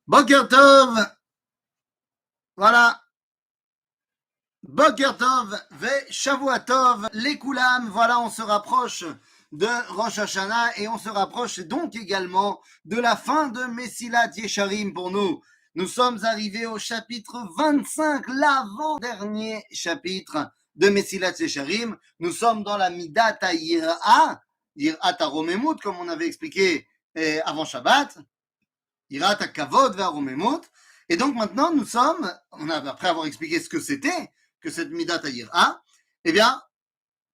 Boker Tov, voilà. Boker Tov, ve Shavua Tov, les Koulam, voilà, on se rapproche de Rosh Hashanah et on se rapproche donc également de la fin de Messilat Yesharim pour nous. Nous sommes arrivés au chapitre 25, l'avant-dernier chapitre de Messilat Yesharim. Nous sommes dans la Midat Yir'a, Yir'at HaRomemut, comme on avait expliqué avant Shabbat. Yir'at HaKavod ve'HaRomemut. Et donc maintenant, nous sommes, après avoir expliqué ce que c'était, que cette Midat Yir'a, eh bien,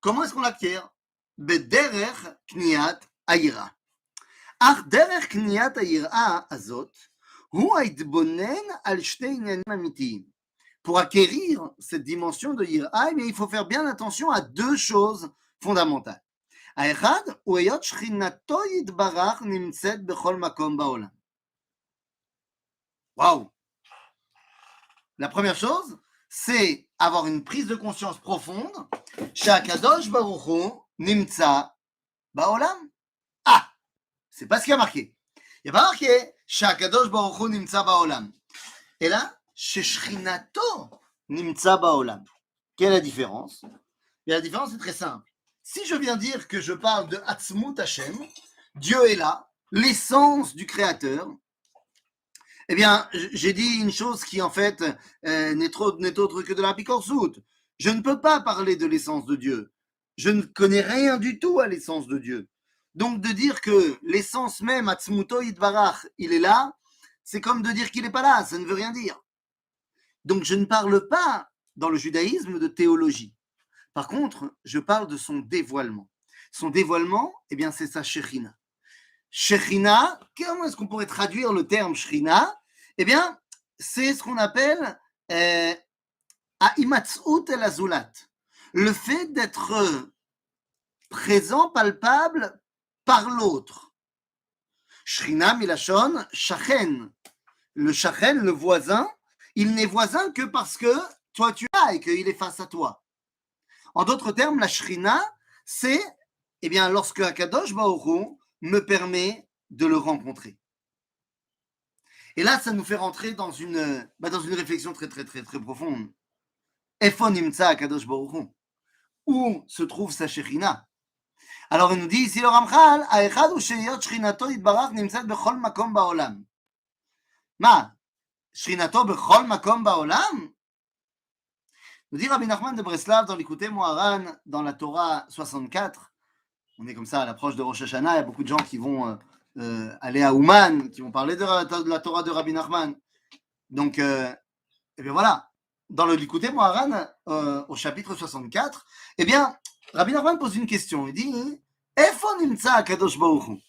comment est-ce qu'on l'acquiert? Bederech Kniat Yir'a. Ach derech Kniat Yir'a azot, hu haitbonen al shtei inyanim amitiyim. Pour acquérir cette dimension de Yir'a, eh bien, il faut faire bien attention à deux choses fondamentales. האחד הוא היות שכינתו יתברך נמצאת בכל מקום בעולם. Waouh! La première chose, c'est avoir une prise de conscience profonde. Shakadosh Baruch Hu Nimtza Baolam. Ah, c'est pas ce qui a marqué. Il n'y a pas marqué Shakadosh Baruch Hu Nimtza Baolam. Et là, Shechrinato Nimtza Baolam. Quelle est la différence? Et la différence est très simple. Si je viens dire que je parle de Atzmut Hashem, Dieu est là, l'essence du Créateur, eh bien, j'ai dit une chose qui, en fait, n'est autre que de la picorsoute. Je ne peux pas parler de l'essence de Dieu. Je ne connais rien du tout à l'essence de Dieu. Donc, de dire que l'essence même, Atzmuto Yitbarach, il est là, c'est comme de dire qu'il n'est pas là, ça ne veut rien dire. Donc, je ne parle pas, dans le judaïsme, de théologie. Par contre, je parle de son dévoilement. Son dévoilement, eh bien, c'est sa Shekhinah. Shekhinah, comment est-ce qu'on pourrait traduire le terme Shekhinah? Eh bien, c'est ce qu'on appelle Ha'imatzut el Azulat. Le fait d'être présent, palpable par l'autre. Shekhinah milashon shachen. Le shachen, le voisin, il n'est voisin que parce que toi tu l'as et qu'il est face à toi. En d'autres termes, la Shekhinah, c'est eh bien, lorsque Akadosh Baruch Hu me permet de le rencontrer. Et là, ça nous fait rentrer dans une réflexion très, très, très, très profonde. Efon nimtza Akadosh Baruch Hu. Où se trouve sa Shekhinah? Alors, il nous dit ici le Ramchal, Ha'echad hu sheyot shechinato yitbarach nimtzat bechol makom ba'olam. Ma? Shechinato bechol makom ba'olam? Nous dit Rabbi Nachman de Breslav dans l'Ikutei Moharan, dans la Torah 64. On est comme ça à l'approche de Rosh Hashanah, il y a beaucoup de gens qui vont aller à Ouman, qui vont parler de la Torah de Rabbi Nachman. Donc, eh bien voilà, dans le Likutei Moharan, au chapitre 64, eh bien, Rabbi Nachman pose une question. Il dit, Efo nimtza Kadosh Baruch Hu?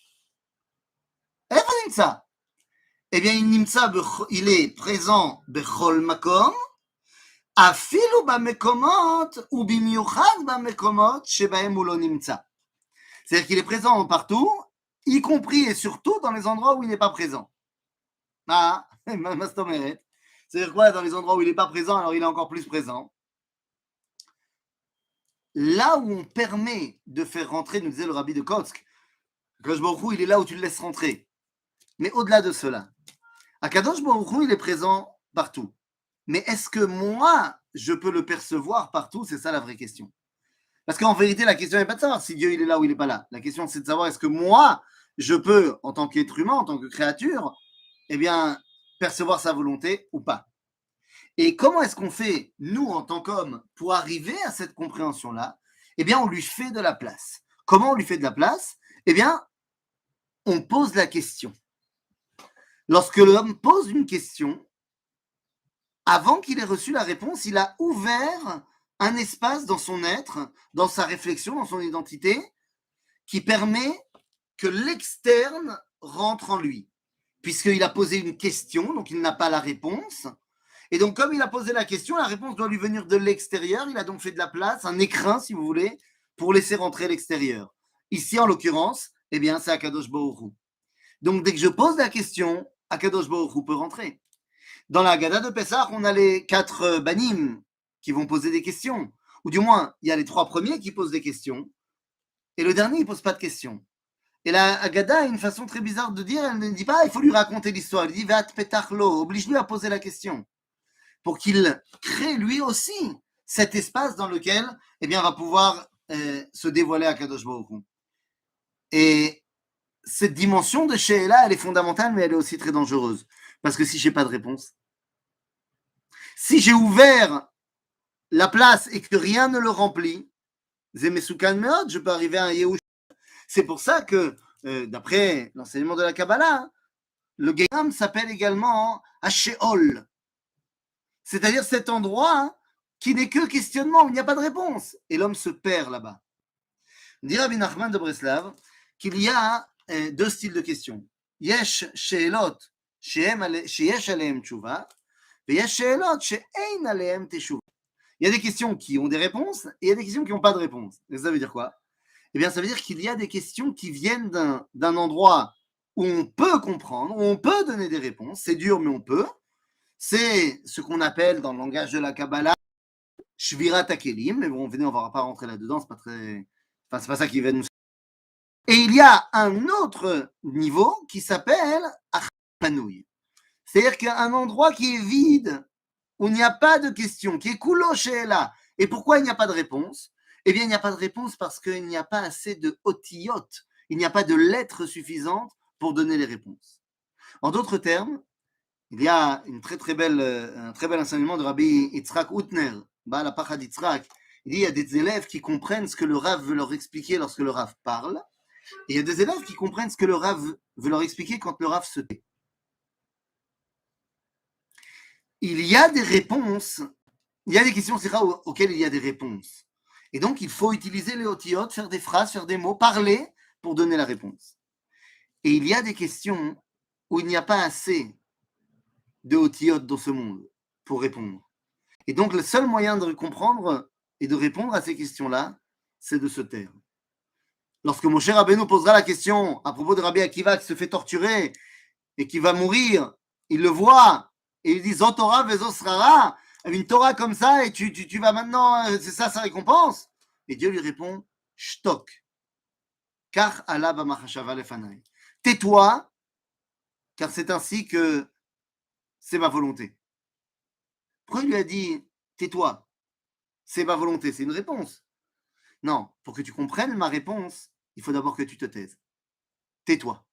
Efo nimtza? Eh bien, il est présent bechol makom, afilu bamekomot, ou bimiuchad bamekomot, shebahem hu lo nimtza. C'est-à-dire qu'il est présent partout, y compris et surtout dans les endroits où il n'est pas présent. Ah, c'est-à-dire quoi, dans les endroits où il n'est pas présent, alors il est encore plus présent. Là où on permet de faire rentrer, nous disait le rabbi de Kotsk, Akadosh Baruch Hu, il est là où tu le laisses rentrer. Mais au-delà de cela, Akadosh Baruch Hu, il est présent partout. Mais est-ce que moi, je peux le percevoir partout? C'est ça la vraie question. Parce qu'en vérité, la question n'est pas de savoir si Dieu il est là ou il n'est pas là. La question, c'est de savoir est-ce que moi, je peux, en tant qu'être humain, en tant que créature, eh bien, percevoir sa volonté ou pas. Et comment est-ce qu'on fait, nous, en tant qu'hommes, pour arriver à cette compréhension-là? Eh bien, on lui fait de la place. Comment on lui fait de la place? Eh bien, on pose la question. Lorsque l'homme pose une question, avant qu'il ait reçu la réponse, il a ouvert un espace dans son être, dans sa réflexion, dans son identité, qui permet que l'externe rentre en lui. Puisqu'il a posé une question, donc il n'a pas la réponse. Et donc, comme il a posé la question, la réponse doit lui venir de l'extérieur. Il a donc fait de la place, un écrin, si vous voulez, pour laisser rentrer l'extérieur. Ici, en l'occurrence, eh bien, c'est Akadosh Baruch Hu. Donc, dès que je pose la question, Akadosh Baruch Hu peut rentrer. Dans la Haggadah de Pessah, on a les 4 banim qui vont poser des questions. Ou du moins, il y a les 3 premiers qui posent des questions. Et le dernier, il ne pose pas de questions. Et la Haggadah a une façon très bizarre de dire, elle ne dit pas il faut lui raconter l'histoire, elle dit Vat petachlo, oblige-lui à poser la question, pour qu'il crée lui aussi cet espace dans lequel eh bien, va pouvoir se dévoiler à Kadosh Baruch Hu. Et cette dimension de She'ela, elle est fondamentale, mais elle est aussi très dangereuse. Parce que si je n'ai pas de réponse, si j'ai ouvert la place et que rien ne le remplit, Zemesukan Meod, je peux arriver à un Yehush. C'est pour ça que, d'après l'enseignement de la Kabbalah, le Gehenam s'appelle également Sheol, c'est-à-dire cet endroit qui n'est que questionnement, où il n'y a pas de réponse. Et l'homme se perd là-bas. Dit Rabbi Nachman de Breslav qu'il y a deux styles de questions. Yesh she'elot sheyesh alehem tshuva, et yesh she'elot she'ein alehem teshuva. Il y a des questions qui ont des réponses et il y a des questions qui n'ont pas de réponse. Et ça veut dire quoi? Eh bien, ça veut dire qu'il y a des questions qui viennent d'un endroit où on peut comprendre, où on peut donner des réponses. C'est dur, mais on peut. C'est ce qu'on appelle dans le langage de la Kabbalah Shvirat HaKelim. Mais bon, venez, on ne va pas rentrer là-dedans. C'est pas ça qui va nous. Et il y a un autre niveau qui s'appelle Achpanouï. C'est-à-dire qu'un endroit qui est vide, où il n'y a pas de question, qui est Kulo She'ela. Et pourquoi il n'y a pas de réponse? Eh bien, il n'y a pas de réponse parce qu'il n'y a pas assez de otiyot, il n'y a pas de lettres suffisantes pour donner les réponses. En d'autres termes, il y a un très bel enseignement de Rabbi Yitzhak Utner, Baal HaPachad Yitzhak. Il dit il y a des élèves qui comprennent ce que le Rav veut leur expliquer lorsque le Rav parle, et il y a des élèves qui comprennent ce que le Rav veut leur expliquer quand le Rav se tait. Il y a des réponses, il y a des questions auxquelles il y a des réponses. Et donc, il faut utiliser les otiyot, faire des phrases, faire des mots, parler pour donner la réponse. Et il y a des questions où il n'y a pas assez de otiyot dans ce monde pour répondre. Et donc, le seul moyen de comprendre et de répondre à ces questions-là, c'est de se taire. Lorsque Moshe Rabbeinu posera la question à propos de Rabbi Akiva qui se fait torturer et qui va mourir, il le voit et il dit Zot Torah vezo srara, une Torah comme ça et tu vas maintenant, c'est ça sa récompense. Et Dieu lui répond Shtok, car Allah b'machashava lefanai. Tais-toi, car c'est ainsi que c'est ma volonté. Pourquoi il lui a dit tais-toi? C'est ma volonté, c'est une réponse. Non, pour que tu comprennes ma réponse, il faut d'abord que tu te taises. Tais-toi.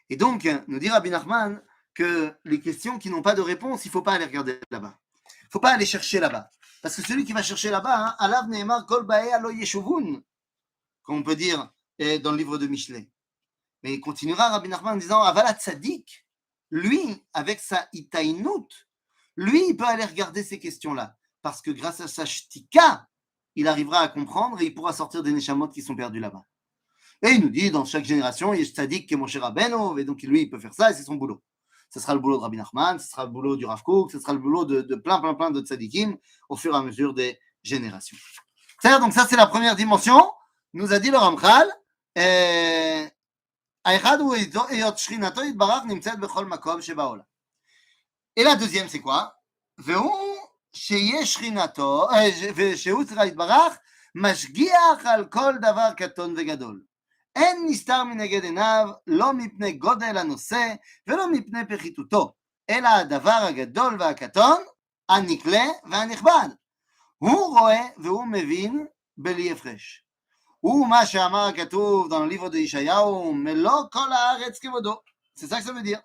Et donc, nous dit Rabbi Nachman que les questions qui n'ont pas de réponse, il ne faut pas aller regarder là-bas. Il ne faut pas aller chercher là-bas. Parce que celui qui va chercher là-bas, Alav Nehemar Kol Bae Alo Yeshuvun, comme on peut dire dans le livre de Michelet. Mais il continuera Rabbi Nachman en disant Avalat Tzadik, lui, avec sa Itainout, lui, il peut aller regarder ces questions-là. Parce que grâce à sa shtika, il arrivera à comprendre et il pourra sortir des neshamot qui sont perdus là-bas. Et il nous dit, dans chaque génération, il y a Tzadik qui est Moshe Rabbeinu, et donc lui, il peut faire ça, et c'est son boulot. Ce sera le boulot de Rabbi Nachman, ce sera le boulot du Rav Kook, ce sera le boulot de plein de tzadikim au fur et à mesure des générations. C'est-à-dire, donc ça, c'est la première dimension. Nous a dit le Ramchal, et la deuxième, c'est quoi? שיש שכינתו, שהוא צריך להתברך, משגיח על כל דבר קטון וגדול. אין נסתר מנגד עיניו, לא מפני גודל הנושא, ולא מפני פחיתותו, אלא הדבר הגדול והקטון, הנקלה והנכבד. הוא רואה והוא מבין בלי הפרש. הוא מה שאמר הכתוב dans le livre de ישעיהו, מלוא כל הארץ כבודו. C'est ça que ça veut dire.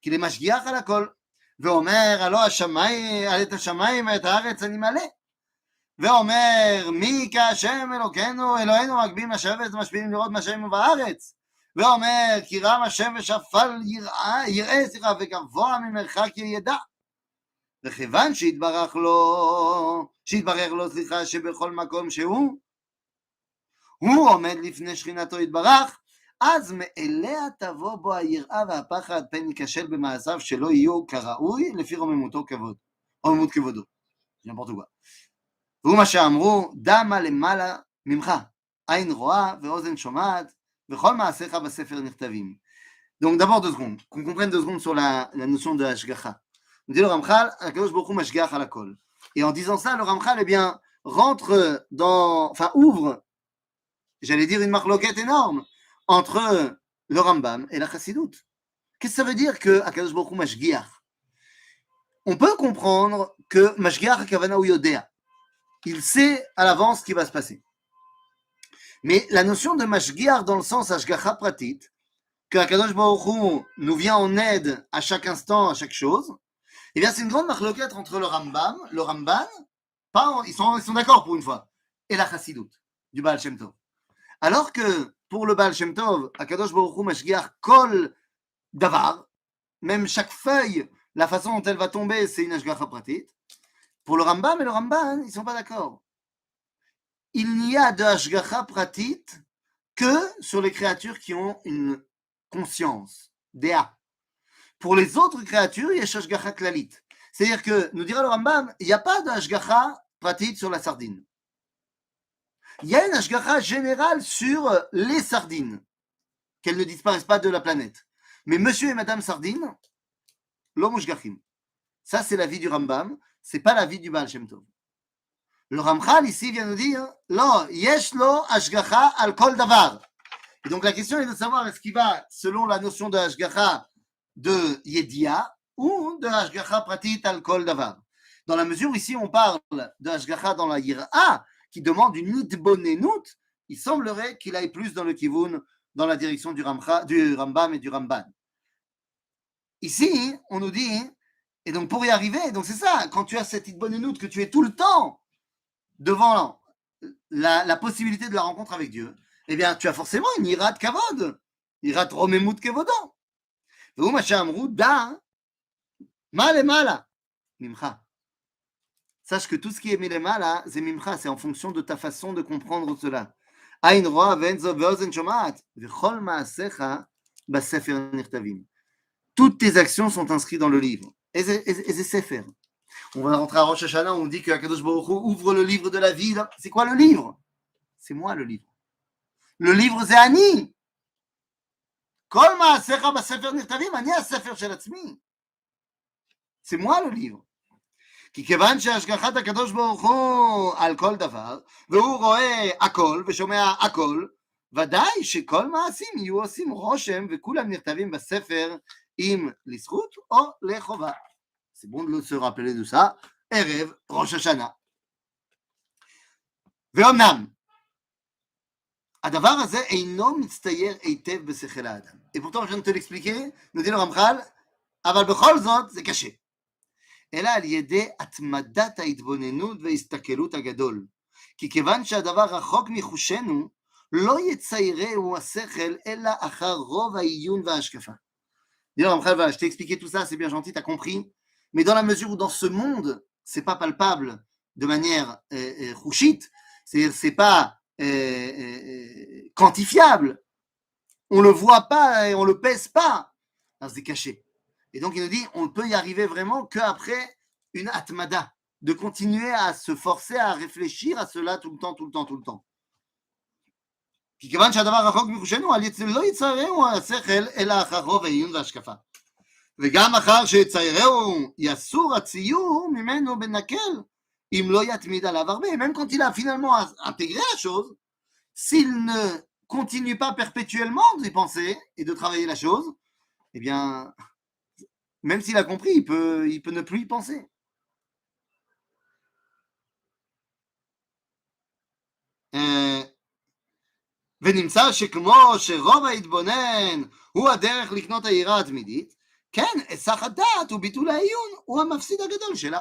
כי למשגיח על הכל. ואומר, הלא השמיים, את השמיים ואת הארץ אני מלא. ואומר, מי כהשם אלוקינו, אלוהינו מגביהים השמש ומשפיעים לראות מה שהם בארץ. ואומר, כי רם השמש אפל יראה וגבוה ממרחק ידע. וכיוון שהתברר לו, שבכל מקום שהוא עומד לפני שכינתו התברך, אז מאליה תבוא בו היראה והפחד פן ייכשל במעשיו שלא יהיו כראוי לפי רוממות כבודו. והוא מה שאמרו, דמה למעלה ממך, עין רואה ואוזן שומעת, וכל מעשיך בספר נכתבים. Donc d'abord 2 secondes, qu'on comprenne 2 secondes sur la notion de Hashgacha. On dit le Ramchal, Akadosh Baruch Hu mashgiach al hakol. Et en disant ça, le Ramchal, eh bien, ouvre, j'allais dire une marloquette énorme, entre le Rambam et la Chassidoute. Qu'est-ce que ça veut dire que Akadosh Baruch Hu Mashgiach? On peut comprendre que Mashgiach Akavana ou Yodea, il sait à l'avance ce qui va se passer. Mais la notion de Mashgiach dans le sens Ashgacha Pratit, que Akadosh Baruch Hu nous vient en aide à chaque instant, à chaque chose, eh bien c'est une grande marloquette entre le Rambam, le Ramban, ils sont d'accord pour une fois, et la Chassidoute du Baal Shem Tov. Alors que pour le Baal Shem Tov, Akadosh Baruch Hu Mashgiach Kol Davar, même chaque feuille, la façon dont elle va tomber, c'est une Ashgacha Pratit. Pour le Rambam et le Ramban, ils ne sont pas d'accord. Il n'y a de Ashgacha Pratit que sur les créatures qui ont une conscience, Déa. Pour les autres créatures, il y a Ashgacha Klalit. C'est-à-dire que, nous dira le Rambam, il n'y a pas de Ashgacha Pratit sur la sardine. Il y a une Ashgacha générale sur les sardines, qu'elles ne disparaissent pas de la planète. Mais monsieur et madame sardine, lo mushgachim. Ça, c'est l'avis du Rambam, c'est pas l'avis du Baal Shem Tov. Le Ramchal, ici, vient nous dire, lo, yesh lo ashgacha al kol davar. Et donc, la question est de savoir est-ce qu'il va, selon la notion de ashgacha de yedia, ou de ashgacha pratit al kol davar. Dans la mesure où ici, on parle de ashgacha dans la yir'a, qui demande une nitbonenut, il semblerait qu'il aille plus dans le kivun, dans la direction du Rambam et du Ramban. Ici, on nous dit, et donc pour y arriver, donc c'est ça, quand tu as cette nitbonenut, que tu es tout le temps devant la possibilité de la rencontre avec Dieu, eh bien, tu as forcément une irat kavod, irat romemut kevodo. Ve'u ma she'amru da, ma lemala, mimcha. Sache que tout ce qui est milemala, c'est mimcha, c'est en fonction de ta façon de comprendre cela. Ain roa ve'enzo ve'ozen shomat, ve'chol ma'asecha b'sefer nirtavim. Toutes tes actions sont inscrites dans le livre. Et c'est sefer. On va rentrer à Rosh Hashanah, on dit que Akadosh Baruch Hu ouvre le livre de la vie. C'est quoi le livre? C'est moi le livre. Le livre, c'est Ani. Kol ma'asecha b'sefer nirtavim, ani ha'sefer shel atzmi. C'est moi le livre. כי כיוון שהשגחת הקדוש ברוך הוא על כל דבר, והוא רואה הכל ושומע הכל, ודאי שכל מעשים יהיו עושים רושם וכולם נכתבים בספר אם לזכות או לחובה. C'est bon de se rappeler de ça, ערב ראש השנה. ואומנם, הדבר הזה אינו מצטייר היטב בשכל האדם. Et pourtant, je viens de te l'expliquer, nous dit le Ramchal, אבל בכל זאת זה קשה. אלא על ידי התמדת ההתבוננות וההסתכלות הגדול. כי כיוון שהדבר רחוק מחושנו, לא יציירהו השכל, אלא אחר רוב העיון וההשקפה. Dis-le, Ramchal, je t'ai expliqué tout ça, c'est bien gentil, t'as compris. Mais dans la mesure où dans ce monde, c'est pas palpable de manière chouchite, c'est pas quantifiable, on le voit pas et on le pèse pas, alors c'est caché. Et donc il nous dit, on ne peut y arriver vraiment qu'après une atmada, de continuer à se forcer à réfléchir à cela tout le temps, tout le temps, tout le temps. כי כיוון שהדבר רחוק מחושנו, לא יציירהו השכל אלא אחר רוב העיון וההשקפה. וגם אחר שיציירהו יסור הציור ממנו בנקל, אם לא יתמיד עליו הרבה. Même quand il a finalement intégré la chose, s'il ne continue pas perpétuellement d'y penser et de travailler la chose, eh bien, même s'il a compris, il peut ne plus y penser. ונמצא שכמו שרוב ההתבונן הוא הדרך לקנות היראה התמידית, כן, היסח הדעת וביטול העיון הוא המפסיד הגדול שלה.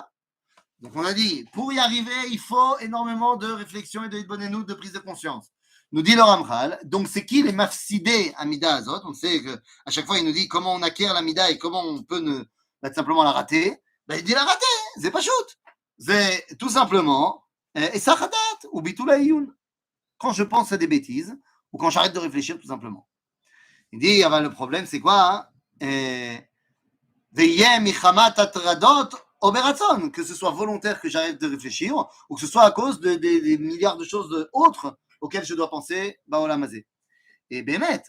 Donc on a dit, pour y arriver, il faut énormément de réflexion et de hitbonenut, de prise de conscience. Nous dit le Ramchal, donc c'est qui les mafsidés à Mida Azot? On sait qu'à chaque fois il nous dit comment on acquiert la Mida et comment on peut ne pas simplement la rater. Ben, il dit la rater, c'est pas shoot. C'est tout simplement היסח הדעת וביטול העיון. Quand je pense à des bêtises, ou quand j'arrête de réfléchir tout simplement. Il dit, ah ben, le problème c'est quoi? Que ce soit volontaire que j'arrête de réfléchir, ou que ce soit à cause des milliards de choses autres auxquelles je dois penser, Baolam Hazé. Et Bémet,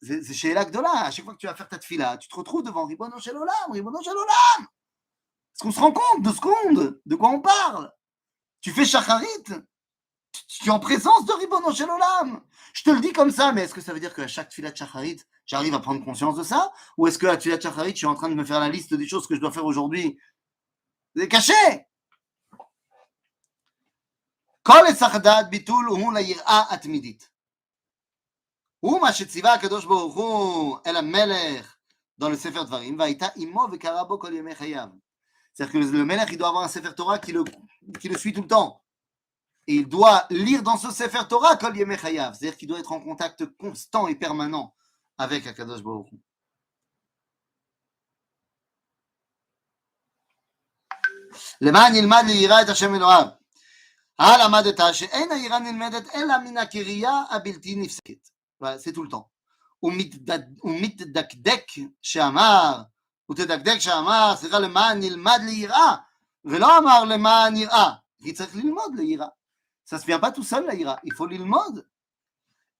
c'est chez l'Agdola, à chaque fois que tu vas faire ta tfila, tu te retrouves devant Ribono Shel Olam, Ribono Shel Olam. Est-ce qu'on se rend compte 2 secondes de quoi on parle? Tu fais shacharit, Je suis en présence de Ribono Shel Olam. Je te le dis comme ça, mais est-ce que ça veut dire qu'à chaque Tfilat Shacharit, j'arrive à prendre conscience de ça? Ou est-ce qu'à Tfilat Shacharit, je suis en train de me faire la liste des choses que je dois faire aujourd'hui? C'est caché! כל היסח הדעת ביטול הוא ליראה התמידית. הוא מה שציווה הקדוש ברוך הוא אל המלך dans le Sefer Dvarim, והייתה עמו וקרא בו כל ימי חייו. C'est-à-dire que le Melech, il doit avoir un Sefer Torah qui le suit tout le temps. Et il doit lire dans ce Sefer Torah Kol Yemei Chayav. C'est-à-dire qu'il doit être en contact constant et permanent avec Akadosh Baruch Hu. למען ילמד ליראה את השם אלוהיו. למדת שאין היראה נלמדת אלא מן הקריאה הבלתי נפסקת. C'est tout le temps. ומתדקדק שאמר, סליחה, למען נלמד ליראה, ולא אמר למען יראה. כי צריך ללמוד ליראה. Ça ne se vient pas tout seul, la ira. Il faut ללמוד.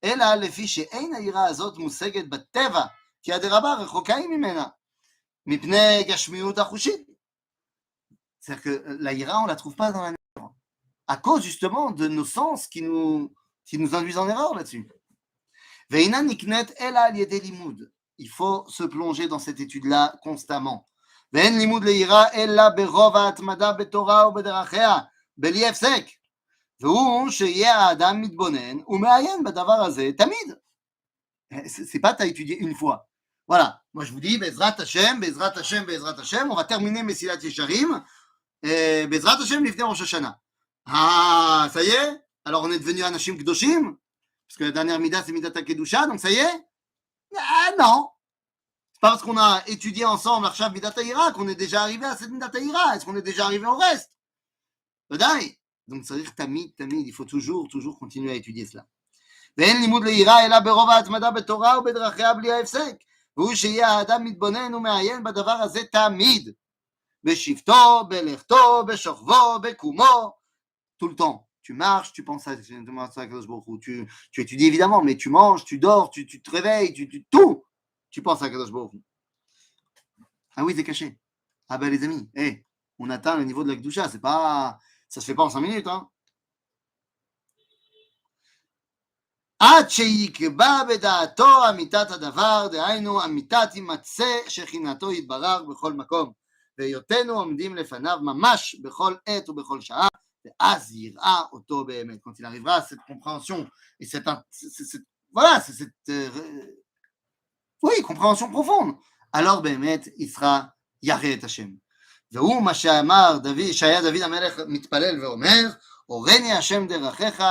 אלא לפי שאין היראה הזאת מושגת בטבע, כי הדרבה רחוקה היא ממנה, מפני גשמיות החושית. C'est-à-dire que la ira, on ne la trouve pas dans la nature. À cause justement de nos sens qui nous induisent en erreur là-dessus. ואינה נקנית אלא על ידי לימוד. Il faut se plonger dans cette étude-là constamment. ואין לימוד לירה אלא ברוב ההתמדה בתורה ובדרכיה, בלי הפסק. והוא שיהיה האדם מתבונן ומעיין בדבר הזה תמיד. C'est pas t'as étudié une fois. Voilà, moi je vous dis, Bezrat Hashem, Bezrat Hashem, Bezrat Hashem, on va terminer Mesilat Yesharim, Bezrat Hashem l'ifnei Rosh Hashanah. Ah, ça y est? Alors on est devenu Anashim Kdoshim? Parce que la dernière Mida c'est Midat HaKedusha, donc ça y est? Ah non! C'est pas parce qu'on a étudié ensemble Arshav Midat HaYira qu'on est déjà arrivé à cette Midat HaYira. Est-ce qu'on est déjà arrivé au reste? Badaï! Donc ça veut dire tamid, il faut toujours continuer à étudier cela. ואין לימוד ליראה אלא ברוב ההתמדה בתורה ובדרכיה בלי ההפסק. והוא שיהיה האדם מתבונן ומעיין בדבר הזה תמיד. בשבתו, בלכתו, בשוכבו, בקומו. Tout le temps. Tu marches, tu penses à Akadosh Baruch Hu. Tu étudies évidemment, mais tu manges, tu dors, tu te réveilles, tout. Tu penses à Akadosh Baruch Hu. Ah oui, c'est caché. Ah ben les amis, on atteint le niveau de la Kedusha, c'est pas... Ça se fait pas en 5 minutes, hein. עד שיקבע בדעתו אמיתת הדבר, דהיינו אמיתת הימצא שכינתו יתברר בכל מקום, והיותנו עומדים לפניו ממש בכל עת ובכל שעה, ואז יראה אותו באמת. Quand il arrivera à cette compréhension et cette compréhension profonde, alors באמת il sera ירא את השם. והוא מה שהיה דוד המלך מתפלל ואומר, אורני השם דרכיך,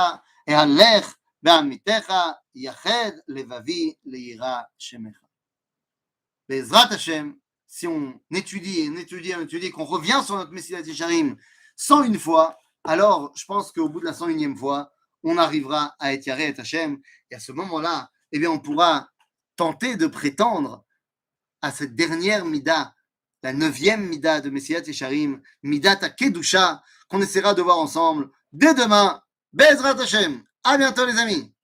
אהלך בעמיתך, יחד לבבי ליראה שמך. בעזרת השם, si on étudie, qu'on revient sur notre Mesilat Yesharim 101 fois, alors je pense qu'au bout de la 101e fois, on arrivera à être Yareh et Hashem, et à ce moment-là, eh bien, on pourra tenter de prétendre à cette dernière Mida, la 9e Mida de Mesilat Yesharim, Midat HaKedusha, qu'on essaiera de voir ensemble dès demain. Bezrat Hashem. À bientôt les amis.